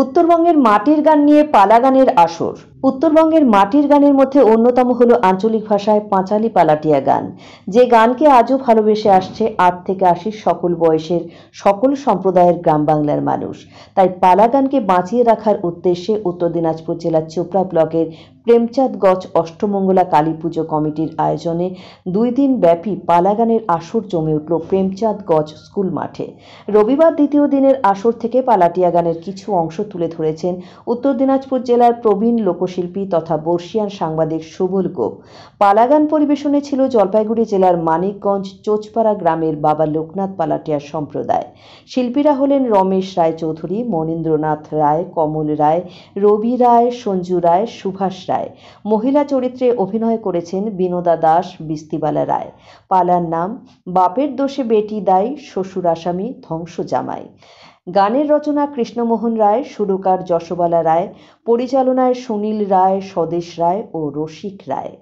উত্তরবঙ্গের মাটির গান নিয়ে পালা গানের আসর। উত্তরবঙ্গের মাটির গানের মধ্যে অন্যতম হলো আঞ্চলিক ভাষায় পাঁচালী পালাটিয়া গান, যে গানকে আজও ভালোবেসে আসছে ৮ থেকে ৮০ সকল বয়সের সকল সম্প্রদায়ের গ্রাম বাংলার মানুষ। তাই পালা গানকে বাঁচিয়ে রাখার উদ্দেশ্যে উত্তর দিনাজপুর জেলার চোপড়া ব্লকের প্রেমচাঁদগঞ্জ অষ্টমঙ্গলা কালী পুজো কমিটির আয়োজনে ২ দিন ব্যাপী পালা গানের আসর জমে উঠল প্রেমচাঁদগঞ্জ স্কুল মাঠে। রবিবার দ্বিতীয় দিনের আসর থেকে পালাটিয়া গানের কিছু অংশ তুলে ধরেছেন উত্তর দিনাজপুর জেলার প্রবীণ লোকশিল্পী তথা বর্ষিয়ান সাংবাদিক সুবল গোপ। পালা গান পরিবেশনে ছিল জলপাইগুড়ি জেলার মানিকগঞ্জ চোচপাড়া গ্রামের বাবা লোকনাথ পালাটিয়া সম্প্রদায়। শিল্পীরা হলেন রমেশ রায় চৌধুরী, মনীন্দ্রনাথ রায়, কমল রায়, রবি রায়, সঞ্জু রায়, সুভাষ রায়। মহিলা চরিত্রে অভিনয় করেছেন বিনোদা দাস, বিস্তিবালা রায়। পালার নাম বাপের দোষে বেটি দায়, শ্বশুর আসামি, ধ্বংস জামাই। গানের রচনা কৃষ্ণমোহন রায়, সুরকার যশোবালা রায়, পরিচালনায় সুনীল রায়, স্বদেশ রায় ও রসিক রায়।